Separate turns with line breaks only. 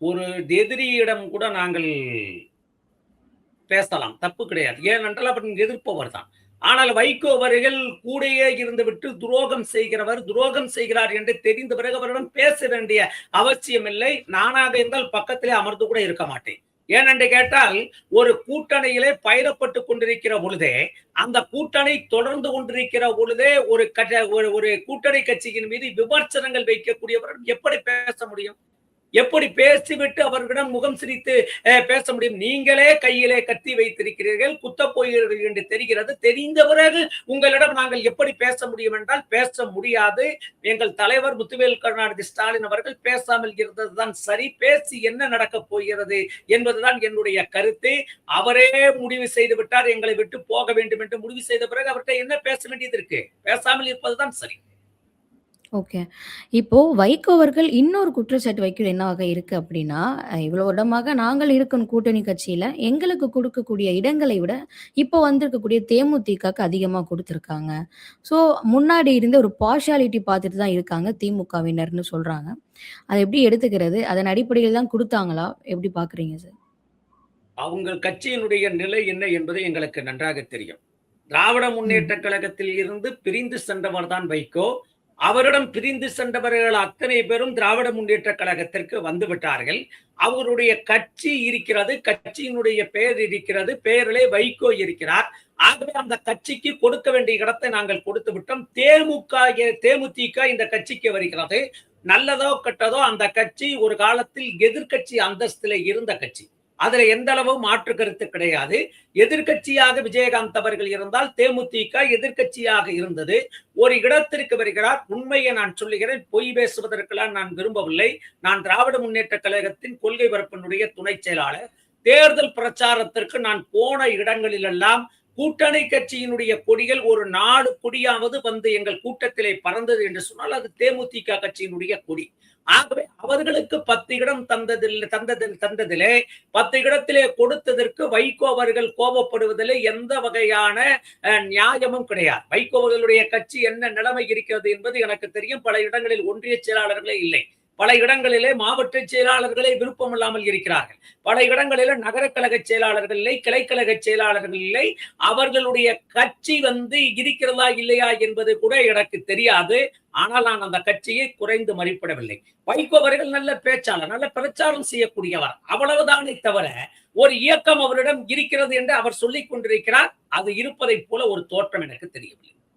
ஒரு எதிரியிடம் கூட நாங்கள் பேசலாம். தப்பு கிடையாது. ஏனென்றால் அவர் எதிர்ப்பவர் தான். ஆனால் வைகோ அவர்கள் கூடயே இருந்துவிட்டு துரோகம் செய்கிறவர், துரோகம் செய்கிறார் என்று தெரிந்த பிறகு அவரிடம் பேச வேண்டிய அவசியமில்லை. நானாக இருந்தால் பக்கத்திலே அமர்ந்து கூட இருக்க மாட்டேன். ஏனென்று கேட்டால், ஒரு கூட்டணியிலே பயிரப்பட்டுக் கொண்டிருக்கிற பொழுதே, அந்த கூட்டணி தொடர்ந்து கொண்டிருக்கிற பொழுதே ஒரு கூட்டணி கட்சியின் மீது விமர்சனங்கள் வைக்கக்கூடியவர்கள் எப்படி பேச முடியும்? எப்படி பேசிவிட்டு அவர்களிடம் முகம் சிரித்து பேச முடியும்? நீங்களே கையிலே கத்தி வைத்திருக்கிறீர்கள், குத்தப் போகிறீர்கள் என்று தெரிகிறது. தெரிந்த பிறகு உங்களிடம் நாங்கள் எப்படி பேச முடியும் என்றால் பேச முடியாது. எங்கள் தலைவர் முத்துவேல் கருணாநிதி ஸ்டாலின் அவர்கள் பேசாமல் இருந்ததுதான் சரி. பேசி என்ன நடக்கப் போகிறது என்பதுதான் என்னுடைய கருத்து. அவரே முடிவு செய்து விட்டார், எங்களை விட்டு போக வேண்டும் என்று முடிவு செய்த பிறகு அவர்கிட்ட என்ன பேச வேண்டியது இருக்கு? பேசாமல் இருப்பதுதான் சரி.
ஓகே. இப்போ வைகோ அவர்கள் இன்னொரு குற்றச்சாட்டு வைக்கிறது என்னவாக இருக்கு அப்படின்னா, இவ்வளோ வருடமாக நாங்கள் இருக்கும் கூட்டணி கட்சியில எங்களுக்கு குடுக்கக்கூடிய இடங்களை விட, இப்போ வந்திருக்கக்கூடிய தேமுதிகக்கு அதிகமா குடுத்துருக்காங்க. ஸோ முன்னாடி இருந்த ஒரு பார்ஷியாலிட்டி பார்த்துட்டு தான் இருக்காங்க திமுகவினர்ன்னு சொல்றாங்க. அத எப்படி எடுத்துக்கிறது? அதன் அடிப்படையில் தான் குடுத்தாங்களா? எப்படி பார்க்குறீங்க சார்?
அவங்க கட்சியினுடைய நிலை என்ன என்பது எங்களுக்கு நன்றாக தெரியும். திராவிட முன்னேற்ற கழகத்தில் இருந்து பிரிந்து சென்றவர் தான் வைகோ. அவரிடம் பிரிந்து சென்றவர்கள் அத்தனை பேரும் திராவிட முன்னேற்ற கழகத்திற்கு வந்து விட்டார்கள். அவருடைய கட்சி இருக்கிறது, கட்சியினுடைய பெயர் இருக்கிறது, பெயரிலே வைகோ இருக்கிறார். ஆகவே அந்த கட்சிக்கு கொடுக்க வேண்டிய இடத்தை நாங்கள் கொடுத்து விட்டோம். தேமுதிக இந்த கட்சிக்கு வருகிறது. நல்லதோ கெட்டதோ அந்த கட்சி ஒரு காலத்தில் எதிர்க்கட்சி அந்தஸ்திலே இருந்த கட்சி. அதுல எந்த அளவு மாற்று கருத்து கிடையாது. எதிர்க்கட்சியாக விஜயகாந்த் அவர்கள் இருந்தால் தேமுதிக எதிர்க்கட்சியாக இருந்தது. ஒரு இடத்திற்கு வருகிறார். உண்மையை நான் சொல்லுகிறேன், பொய் பேசுவதற்கெல்லாம் நான் விரும்பவில்லை. நான் திராவிட முன்னேற்ற கழகத்தின் கொள்கை பரப்பினுடைய துணை செயலாளர். தேர்தல் பிரச்சாரத்திற்கு நான் போன இடங்களிலெல்லாம் கூட்டணி கட்சியினுடைய கொடிகள் ஒரு 4 கொடியாவது வந்து எங்கள் கூட்டத்திலே பறந்தது என்று சொன்னால் அது தேமுதிக கட்சியினுடைய கொடி. ஆகவே அவர்களுக்கு 10 இடம் தந்ததிலே 10 இடத்திலே கொடுத்ததற்கு வைகோ அவர்கள் கோபப்படுவதிலே எந்த வகையான நியாயமும் கிடையாது. வைகோ அவர்களுடைய கட்சி என்ன நிலைமை இருக்கிறது என்பது எனக்கு தெரியும். பல இடங்களில் ஒன்றிய செயலாளர்களே இல்லை. பல இடங்களிலே மாவட்ட செயலாளர்களே விருப்பம் இல்லாமல் இருக்கிறார்கள். பல இடங்களிலே நகர கழக செயலாளர்கள் இல்லை, கிளைக்கழக செயலாளர்கள் இல்லை. அவர்களுடைய கட்சி இருக்கிறதா இல்லையா என்பது கூட எனக்கு தெரியாது. ஆனால் நான் அந்த கட்சியை குறைந்து மதிப்பிடவில்லை. வைகோ அவர்கள் நல்ல பேச்சாளர், நல்ல பிரச்சாரம் செய்யக்கூடியவர், அவ்வளவுதானே தவிர ஒரு இயக்கம் அவரிடம் இருக்கிறது என்று அவர் சொல்லிக் கொண்டிருக்கிறார். அது இருப்பதை போல ஒரு தோற்றம் எனக்கு தெரியவில்லை.